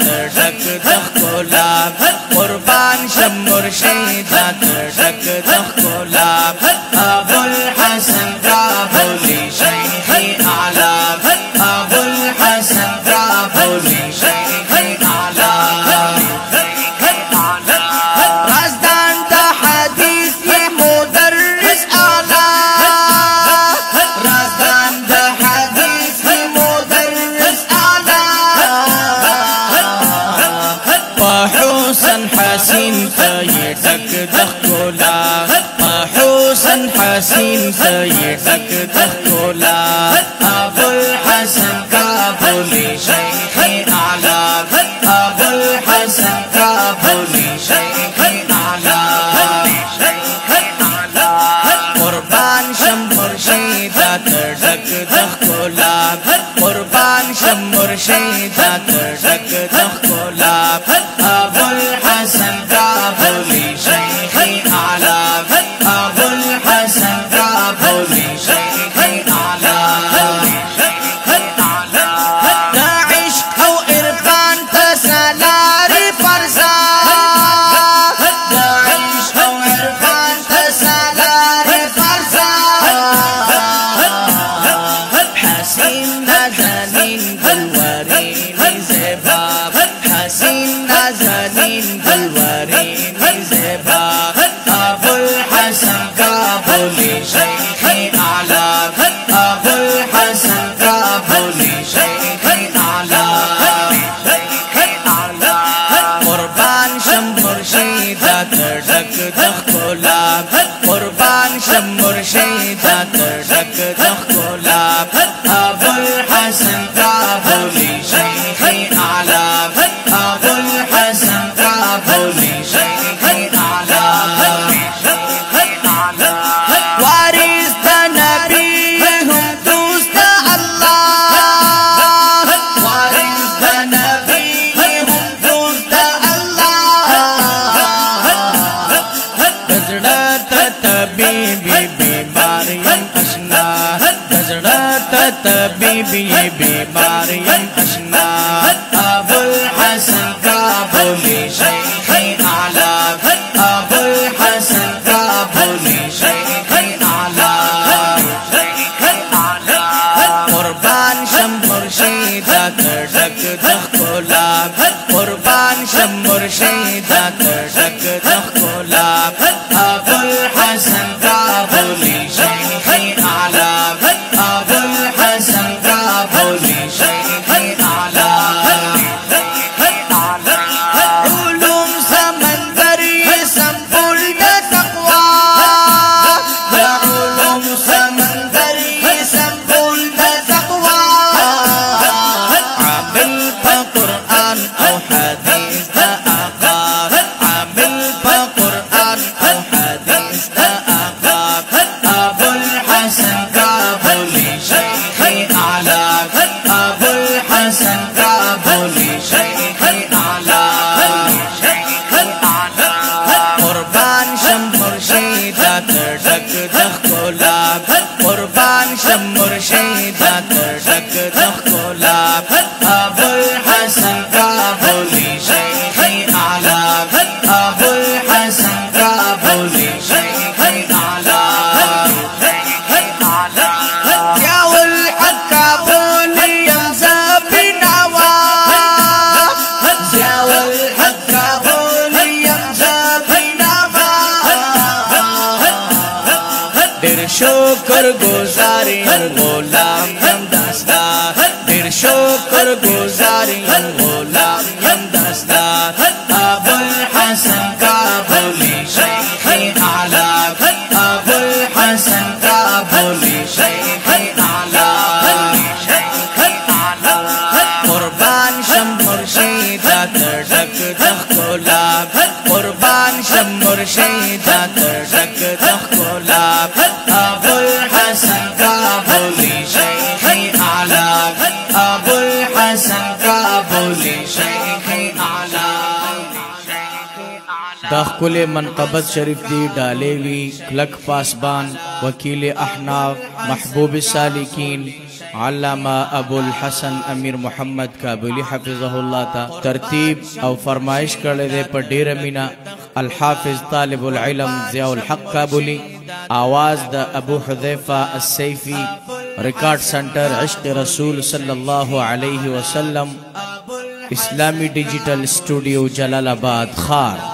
تردک دخکولا قربان شم مرشیدا تردک دخکولا ابو الحسن کابلی شیخی اعلی ابو الحسن کابلی شیخی اعلی رازدان دا حدیث یہ مدرس اعلی رازدان دا حدیث یہ مدرس اعلی حسن حسین یہ ڈک دخکولا حسن حسین یہ ڈک دخکولا ابو الحسن کابلی شیخی اعلی ابو الحسن کابلی شیخی اعلی قربان شم مرشیدا تردک دخکولا قربان شم مرشیدا تردک دخکولا ابو الحسن کابلی شیخی اعلی ابو الحسن کابلی شیخی اعلی دا عشق او عرفان تسالاری فرزا دا عشق او عرفان تسالاری فرزا حسین نازنین دلورین زیبا حسین نازنین دلورین زیبا ابو الحسن کابلی شیخی اعلی ابو الحسن کابلی شیخی اعلی قربان شم مرشیدا تردک دخکولا قربان شم مرشیدا تردک دخکولا ابو الحسن کابلی شیخی اعلی ابو الحسن کابلی شیخی اعلی وارث دا نبی هم دوست اللہ وارث دا نبی هم دوست اللہ بزرت طبیبی بیماریم اشنا بزرت طبیبی بیماریم اشنا ابو الحسن کابلی شیخی اعلی ابو الحسن کابلی شیخی اعلی قربان شم مرشیدا تردک دخکولا قربان شم مرشیدا تردک دخکولا ابو الحسن کابلی شیخی اعلی ابو الحسن کابلی شیخی اعلی علوم سمندری سنبول دا تقوی یا علوم سمندری سنبول دا تقوی عامل پا قرآن او حدیث دا آقا عامل پا قرآن او حدیث دا آقا ابو الحسن کابلی شیخی اعلی ابو الحسن کابلی شیخی اعلی قربان شم مرشیدا تردک دخکولا قربان شم مرشیدا تردک دخکولا ابو الحسن کابلی شیخی اعلی ابو الحسن کابلی شیخی اعلی یا الحق کابلی یمزا بنوا یا الحق کابلی یمزا بنوا دیر شکر گزاری غلام یم دستا دیر شکر گزاری غلام یم دستا ابو الحسن کابلی شیخی اعلی ابو الحسن کابلی شیخی اعلی قربان شم مرشیدا تردک دخکولا قربان شم مرشیدا تردک دخکولا ابو الحسن کابلی شیخی اعلی ابو الحسن کابلی شیخی اعلی داخل منقبت شریف دی ڈالیوی کلک پاسبان وکیل احناف محبوب سالکین علامہ ابو الحسن امیر محمد کابلی حفظہ اللہ تا ترتیب او فرمائش کرے دے پر ډیر مینا الحافظ طالب العلم ضیاء الحق کابلی آواز دا ابو حذیفہ السیفی ریکارڈ سنٹر عشق رسول صلی اللہ علیہ وسلم اسلامی ڈیجیٹل اسٹوڈیو جلال آباد خار